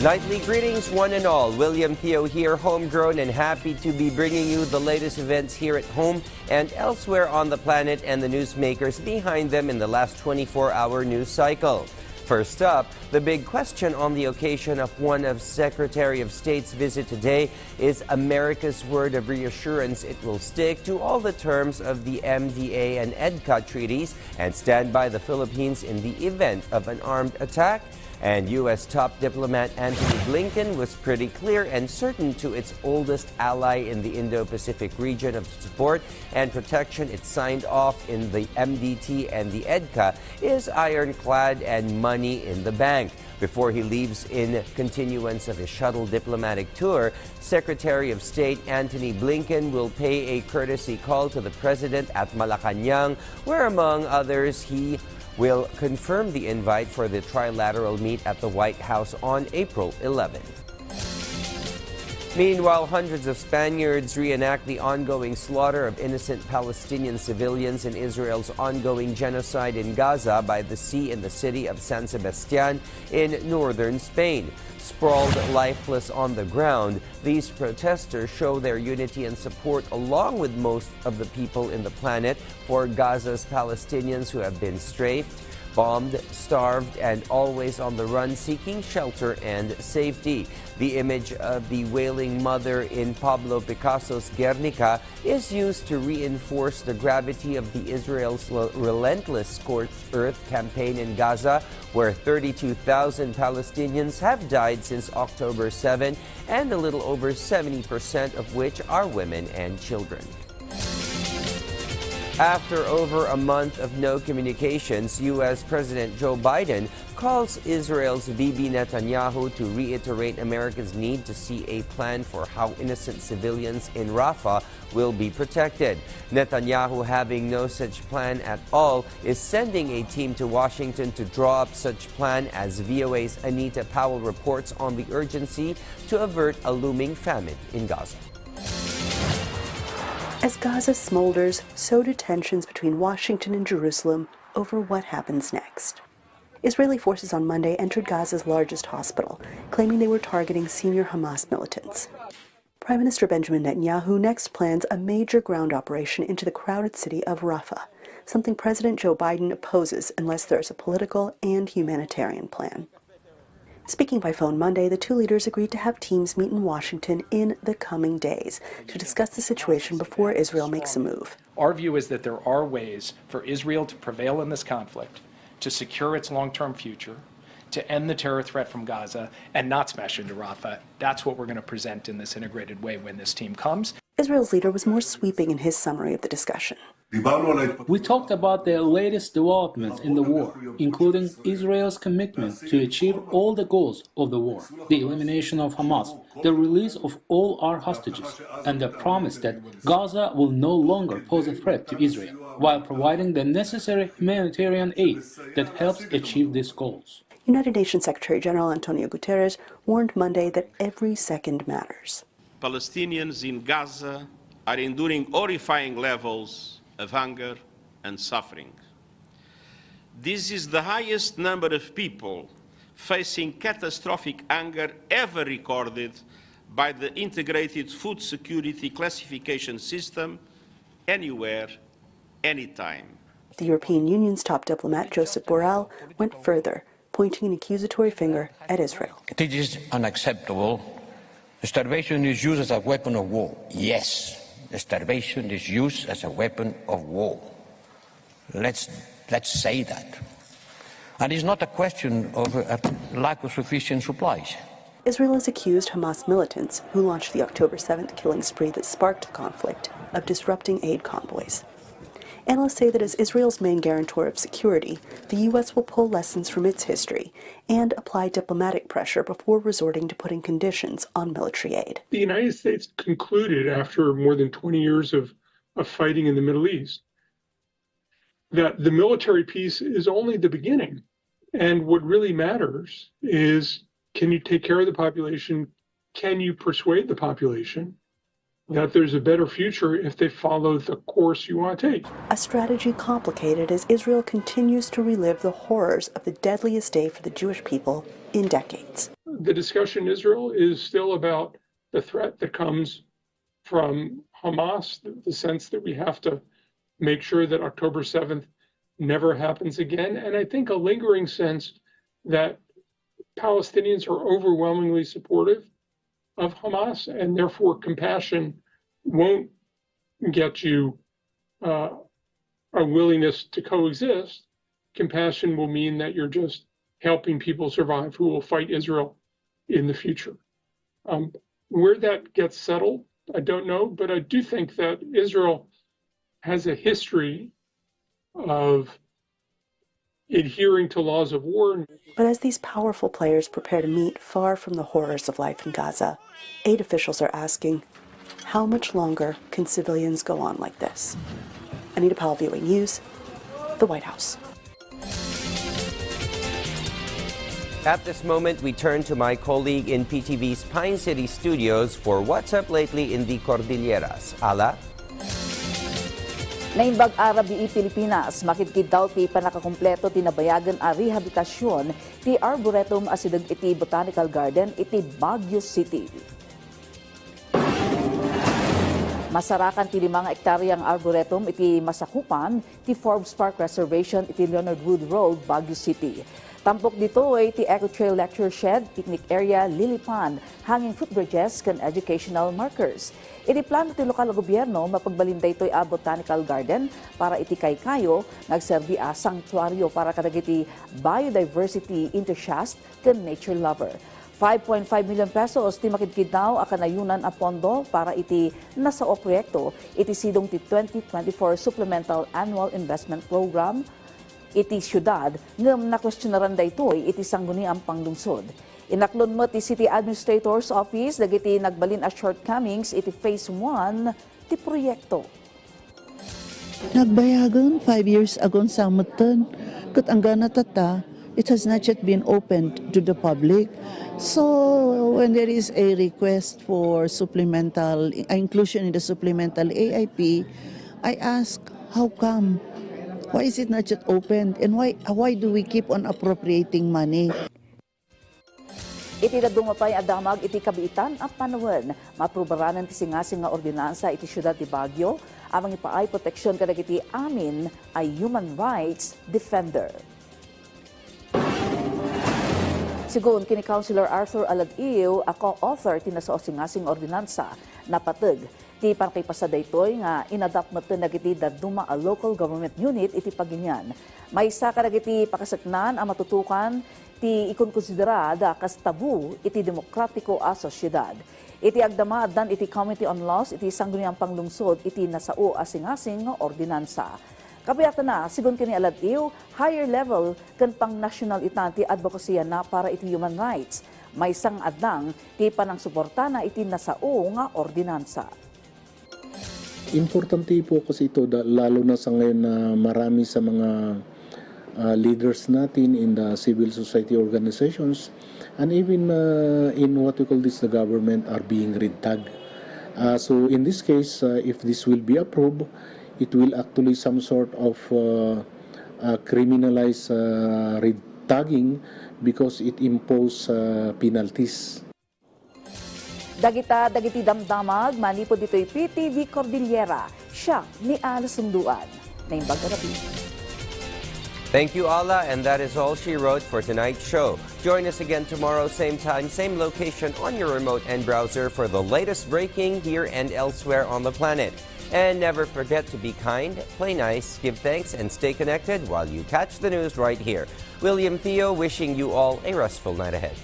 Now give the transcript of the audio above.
Nightly greetings, one and all. William Theo here, homegrown and happy to be bringing you the latest events here at home and elsewhere on the planet and the newsmakers behind them in the last 24-hour news cycle. First up, the big question on the occasion of one of Secretary of State's visit today is America's word of reassurance it will stick to all the terms of the MDA and EDCA treaties and stand by the Philippines in the event of an armed attack. And U.S. top diplomat Antony Blinken was pretty clear and certain to its oldest ally in the Indo-Pacific region of support and protection it signed off in the MDT and the EDCA is ironclad and money in the bank. Before he leaves in continuance of his shuttle diplomatic tour, Secretary of State Antony Blinken will pay a courtesy call to the President at Malacanang, where among others he will confirm the invite for the trilateral meet at the White House on April 11. Meanwhile, hundreds of Spaniards reenact the ongoing slaughter of innocent Palestinian civilians in Israel's ongoing genocide in Gaza by the sea in the city of San Sebastian in northern Spain. Sprawled lifeless on the ground, these protesters show their unity and support along with most of the people in the planet for Gaza's Palestinians who have been strafed, bombed, starved, and always on the run seeking shelter and safety. The image of the wailing mother in Pablo Picasso's Guernica is used to reinforce the gravity of the Israel's relentless scorched earth campaign in Gaza, where 32,000 Palestinians have died since October 7, and a little over 70% of which are women and children. After over a month of no communications, U.S. President Joe Biden calls Israel's Bibi Netanyahu to reiterate America's need to see a plan for how innocent civilians in Rafah will be protected. Netanyahu, having no such plan at all, is sending a team to Washington to draw up such plan, as VOA's Anita Powell reports on the urgency to avert a looming famine in Gaza. As Gaza smolders, so do tensions between Washington and Jerusalem over what happens next. Israeli forces on Monday entered Gaza's largest hospital, claiming they were targeting senior Hamas militants. Prime Minister Benjamin Netanyahu next plans a major ground operation into the crowded city of Rafah, something President Joe Biden opposes unless there is a political and humanitarian plan. Speaking by phone Monday, the two leaders agreed to have teams meet in Washington in the coming days to discuss the situation before Israel makes a move. Our view is that there are ways for Israel to prevail in this conflict, to secure its long-term future, to end the terror threat from Gaza, and not smash into Rafah. That's what we're going to present in this integrated way when this team comes. Israel's leader was more sweeping in his summary of the discussion. We talked about the latest developments in the war, including Israel's commitment to achieve all the goals of the war, the elimination of Hamas, the release of all our hostages, and the promise that Gaza will no longer pose a threat to Israel, while providing the necessary humanitarian aid that helps achieve these goals. United Nations Secretary General Antonio Guterres warned Monday that every second matters. Palestinians in Gaza are enduring horrifying levels of hunger and suffering. This is the highest number of people facing catastrophic hunger ever recorded by the Integrated Food Security Classification System, anywhere, anytime. The European Union's top diplomat, Josep Borrell, went further, pointing an accusatory finger at Israel. It is unacceptable. Starvation is used as a weapon of war. Yes. Starvation is used as a weapon of war. Let's say that. And it's not a question of a lack of sufficient supplies. Israel has accused Hamas militants, who launched the October 7th killing spree that sparked the conflict, of disrupting aid convoys. Analysts say that as Israel's main guarantor of security, the U.S. will pull lessons from its history and apply diplomatic pressure before resorting to putting conditions on military aid. The United States concluded, after more than 20 years of fighting in the Middle East, that the military piece is only the beginning. And what really matters is, can you take care of the population? Can you persuade the population? that there's a better future if they follow the course you want to take. A strategy complicated as Israel continues to relive the horrors of the deadliest day for the Jewish people in decades. The discussion in Israel is still about the threat that comes from Hamas, the sense that we have to make sure that October 7th never happens again, and I think a lingering sense that Palestinians are overwhelmingly supportive of Hamas, and therefore compassion won't get you a willingness to coexist. Compassion will mean that you're just helping people survive who will fight Israel in the future. Where that gets settled, I don't know, but I do think that Israel has a history of adhering to laws of war. But as these powerful players prepare to meet far from the horrors of life in Gaza, aid officials are asking, how much longer can civilians go on like this? Anita Powell, VOA News, the White House. At this moment, we turn to my colleague in PTV's Pine City studios for What's Up Lately in the Cordilleras. Ala? Naimbag Arab di Pilipinas, makikid daw ti panakakumpleto tinabayagan a rehabilitasyon ti Arboretum asidag iti Botanical Garden iti Baguio City. Masarakan ti 5 hektaryang arboretum iti masakupan ti Forbes Park Reservation iti Leonard Wood Road, Baguio City. Tampok dito ay ti Eco Trail Lecture Shed, picnic area, lily pond, hanging footbridges, kan educational markers. Iti plano ti lokal gobyerno mapagbalinday ito'y a botanical garden para iti kaykayo nagserbi a sanctuaryo para kadagiti biodiversity enthusiast kan nature lover. 5.5 million pesos ti makidkidnaw a kanayunan a pondo para iti nasao proyekto iti sidong ti 2024 Supplemental Annual Investment Program iti syudad ngem nakwestiyonaran daytoy iti sangguni ang panglungsod. Inaklon mo ti City Administrator's Office dagiti nagbalin a shortcomings iti Phase 1 ti proyekto. Nagbayagan 5 years agon sa mutan ket ang gana tata it has not yet been opened to the public. So when there is a request for supplemental inclusion in the supplemental AIP, I ask how come? Why is it not yet opened? And why do we keep on appropriating money? Iti dadumapay adamag iti kabiitan a panawen. Maprubaranan ti singasing nga ordinansa iti syudad ti Baguio. Amang ipaay proteksyon kadagiti amin ay human rights defender. Sigun kini Councilor Arthur Alad-Iw, a co-author ti nasao singasing ordinansa napateg ti pangkaypasadaytoy nga inadapt metten dagiti daduma a local government unit iti paginyan. Maysa kadagiti pakasaknan a matutukan ti ikonkonsiderada kas tabu iti demokratiko a sosyedad. Iti agdama addan iti Committee on Laws iti sangguniang panglungsod iti nasao a singasing nga ordinansa. Kabayatan na, sigun kini Alad-Iw, higher level kan pang national itan ti advokasya na para iti human rights. May sang adlang ti panang suporta na iti nasao nga ordinansa. Importante po kasi ito lalo na sa ngayon na marami sa mga leaders natin in the civil society organizations and even in what we call this the government are being red tagged. So in this case, if this will be approved, it will actually some sort of criminalize red tagging because it impose penalties. Dagiti damdamag, manipod dito'y PTV Cordillera. Siya ni Ala Sunduan. Naimbag Arabi. Thank you, Ala, and that is all she wrote for tonight's show. Join us again tomorrow, same time, same location on your remote and browser for the latest breaking here and elsewhere on the planet. And never forget to be kind, play nice, give thanks, and stay connected while you catch the news right here. William Theo wishing you all a restful night ahead.